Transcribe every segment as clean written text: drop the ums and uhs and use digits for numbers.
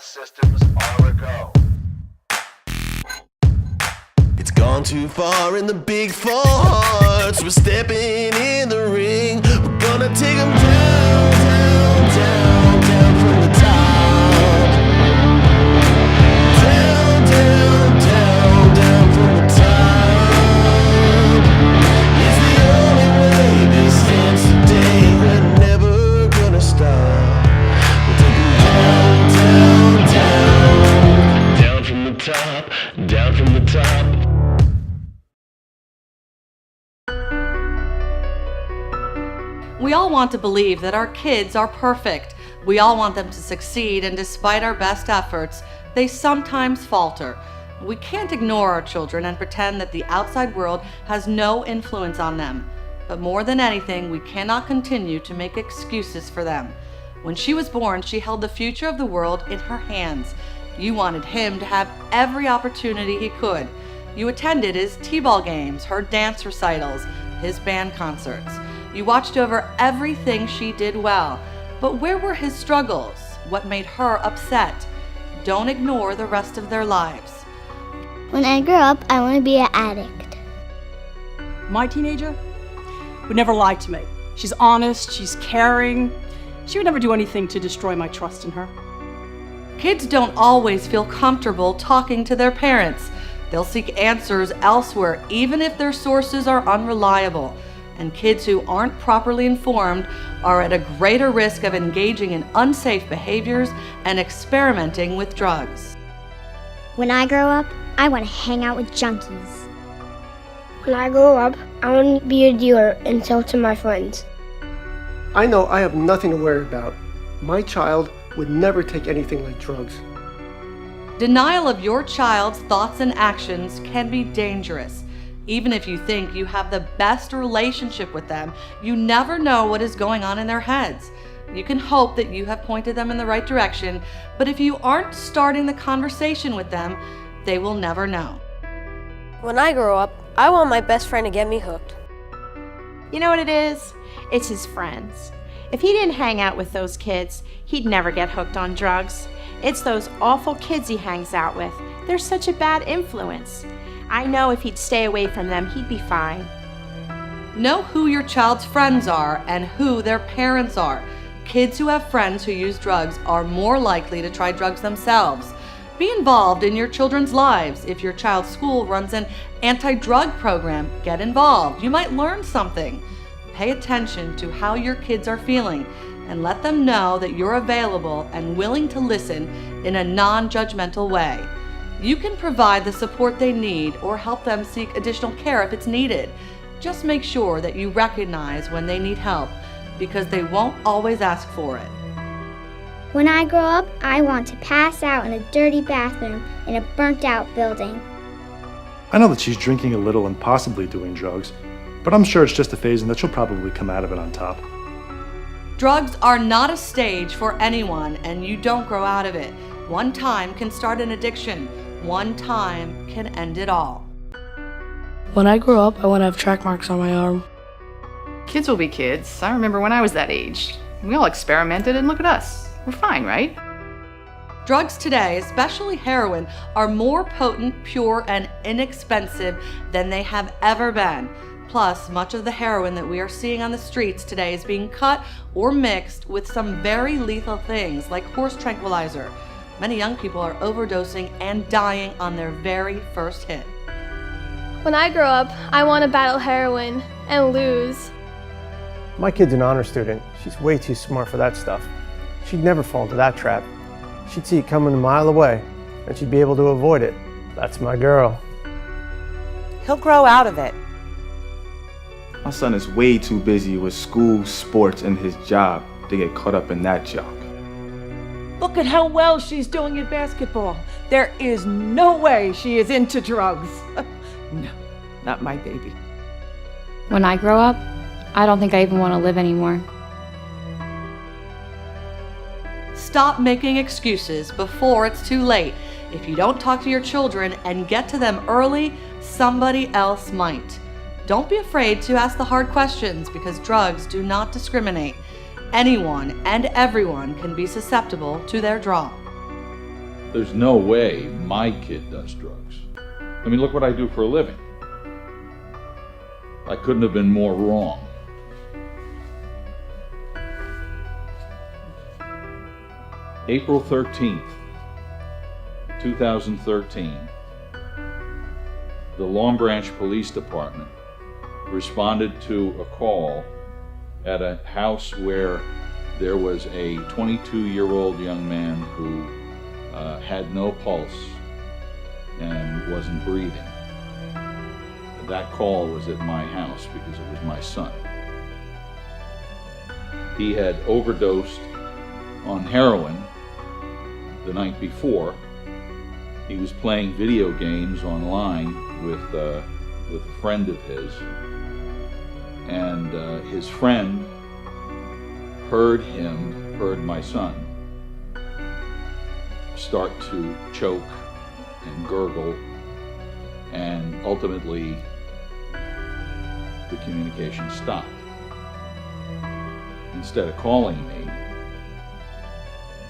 systems are a go. It's gone too far in the big four hearts. We're stepping in the ring. We're gonna take them down, down, down, down from the top. Down, down, down, down from the top. It's the only way this ends today. We're never gonna stop. We'll take them down, down, down. Down from the top, down from the top. We all want to believe that our kids are perfect. We all want them to succeed, and despite our best efforts, they sometimes falter. We can't ignore our children and pretend that the outside world has no influence on them. But more than anything, we cannot continue to make excuses for them. When she was born, she held the future of the world in her hands. You wanted him to have every opportunity he could. You attended his t-ball games, her dance recitals, his band concerts. You watched over everything she did well. But where were his struggles? What made her upset? Don't ignore the rest of their lives. When I grow up, I want to be an addict. My teenager would never lie to me. She's honest, she's caring. She would never do anything to destroy my trust in her. Kids don't always feel comfortable talking to their parents. They'll seek answers elsewhere, even if their sources are unreliable. And kids who aren't properly informed are at a greater risk of engaging in unsafe behaviors and experimenting with drugs. When I grow up, I want to hang out with junkies. When I grow up, I want to be a dealer and sell to my friends. I know I have nothing to worry about. My child would never take anything like drugs. Denial of your child's thoughts and actions can be dangerous. Even if you think you have the best relationship with them, you never know what is going on in their heads. You can hope that you have pointed them in the right direction, but if you aren't starting the conversation with them, they will never know. When I grow up, I want my best friend to get me hooked. You know what it is? It's his friends. If he didn't hang out with those kids, he'd never get hooked on drugs. It's those awful kids he hangs out with. They're such a bad influence. I know if he'd stay away from them, he'd be fine. Know who your child's friends are and who their parents are. Kids who have friends who use drugs are more likely to try drugs themselves. Be involved in your children's lives. If your child's school runs an anti-drug program, get involved. You might learn something. Pay attention to how your kids are feeling and let them know that you're available and willing to listen in a non-judgmental way. You can provide the support they need or help them seek additional care if it's needed. Just make sure that you recognize when they need help, because they won't always ask for it. When I grow up, I want to pass out in a dirty bathroom in a burnt-out building. I know that she's drinking a little and possibly doing drugs, but I'm sure it's just a phase and that she'll probably come out of it on top. Drugs are not a stage for anyone, and you don't grow out of it. One time can start an addiction. One time can end it all. When I grow up, I want to have track marks on my arm. Kids will be kids. I remember when I was that age. We all experimented, and look at us. We're fine, right? Drugs today, especially heroin, are more potent, pure, and inexpensive than they have ever been. Plus, much of the heroin that we are seeing on the streets today is being cut or mixed with some very lethal things like horse tranquilizer. Many young people are overdosing and dying on their very first hit. When I grow up, I want to battle heroin and lose. My kid's an honor student. She's way too smart for that stuff. She'd never fall into that trap. She'd see it coming a mile away, and she'd be able to avoid it. That's my girl. He'll grow out of it. My son is way too busy with school, sports, and his job to get caught up in that junk. Look at how well she's doing in basketball. There is no way she is into drugs. No, not my baby. When I grow up, I don't think I even want to live anymore. Stop making excuses before it's too late. If you don't talk to your children and get to them early, somebody else might. Don't be afraid to ask the hard questions, because drugs do not discriminate. Anyone and everyone can be susceptible to their draw. There's no way my kid does drugs. I mean, look what I do for a living. I couldn't have been more wrong. April 13th, 2013, the Long Branch Police Department responded to a call at a house where there was a 22-year-old young man who had no pulse and wasn't breathing. That call was at my house because it was my son. He had overdosed on heroin the night before. He was playing video games online with a friend of his, and his friend heard my son start to choke and gurgle, and ultimately the communication stopped. Instead of calling me,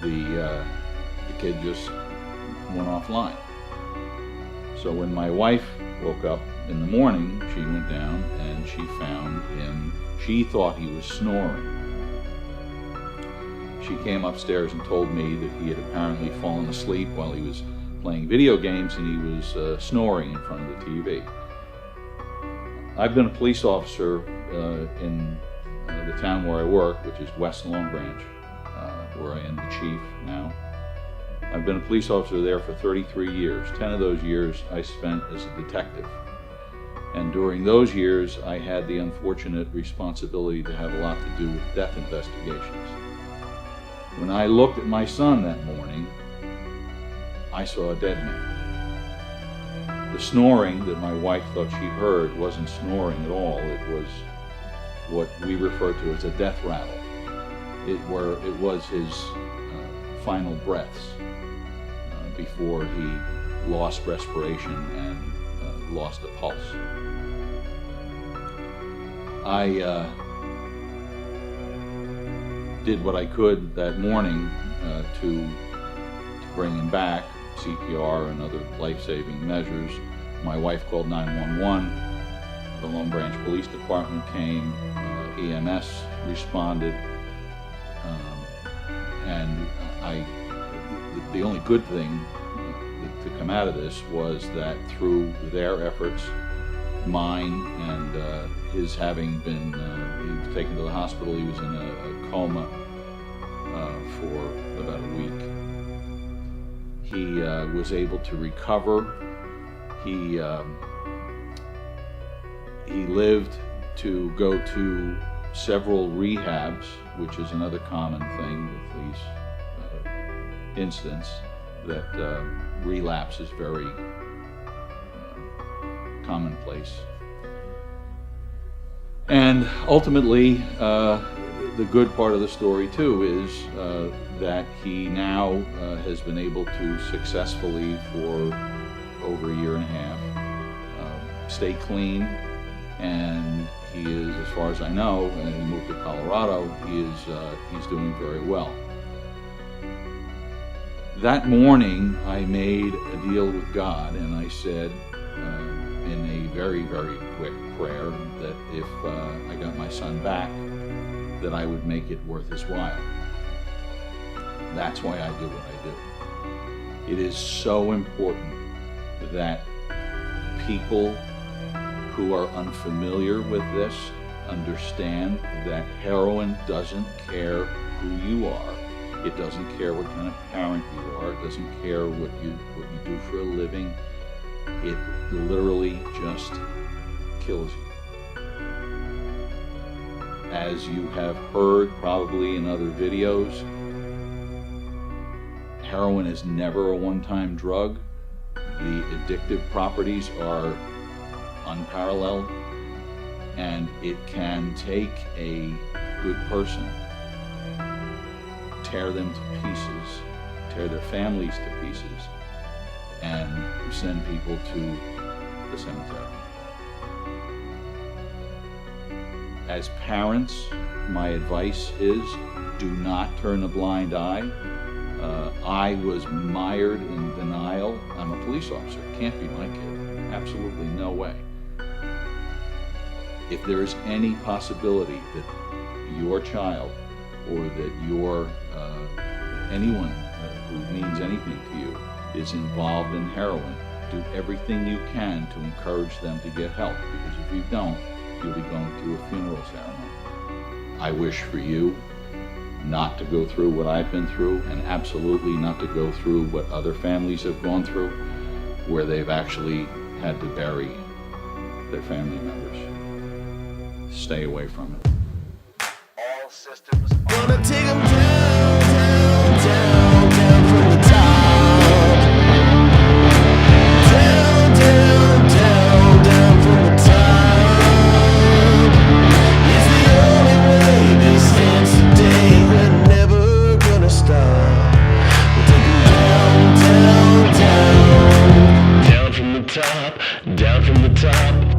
the kid just went offline. So when my wife woke up in the morning, she went down and she found him. She thought he was snoring. She came upstairs and told me that he had apparently fallen asleep while he was playing video games and he was snoring in front of the TV. I've been a police officer in the town where I work, which is West Long Branch, where I am the chief now. I've been a police officer there for 33 years. 10 of those years I spent as a detective. And during those years, I had the unfortunate responsibility to have a lot to do with death investigations. When I looked at my son that morning, I saw a dead man. The snoring that my wife thought she heard wasn't snoring at all. It was what we refer to as a death rattle. It was his final breaths before he lost respiration and lost a pulse. I did what I could that morning to bring him back, CPR and other life-saving measures. My wife called 911. The Long Branch Police Department came, EMS responded, and the only good thing to come out of this was that through their efforts, mine and his having been, he was taken to the hospital, he was in a coma for about a week. He was able to recover. He lived to go to several rehabs, which is another common thing with these incidents, that relapse is very commonplace. And ultimately, the good part of the story too is that he now has been able to successfully, for over a year and a half, stay clean, and he is, as far as I know, and he moved to Colorado, he's doing very well. That morning, I made a deal with God, and I said, in a very, very quick prayer, that if I got my son back, that I would make it worth his while. That's why I do what I do. It is so important that people who are unfamiliar with this understand that heroin doesn't care who you are. It doesn't care what kind of parent you are. It doesn't care what you do for a living. It literally just kills you. As you have heard probably in other videos, heroin is never a one-time drug. The addictive properties are unparalleled, and it can take a good person, tear them to pieces, tear their families to pieces, and send people to the cemetery. As parents, my advice is do not turn a blind eye. I was mired in denial. I'm a police officer. It can't be my kid. Absolutely no way. If there is any possibility that your child or that your anyone who means anything to you is involved in heroin, do everything you can to encourage them to get help, because if you don't, you'll be going to a funeral ceremony. I wish for you not to go through what I've been through, and absolutely not to go through what other families have gone through, where they've actually had to bury their family members. Stay away from it. All systems Gonna take 'em down, down, down, down from the top. Down, down, down, down from the top. It's the only way this ends today. We're never gonna stop. We'll take 'em down, down, down. Down from the top, down from the top.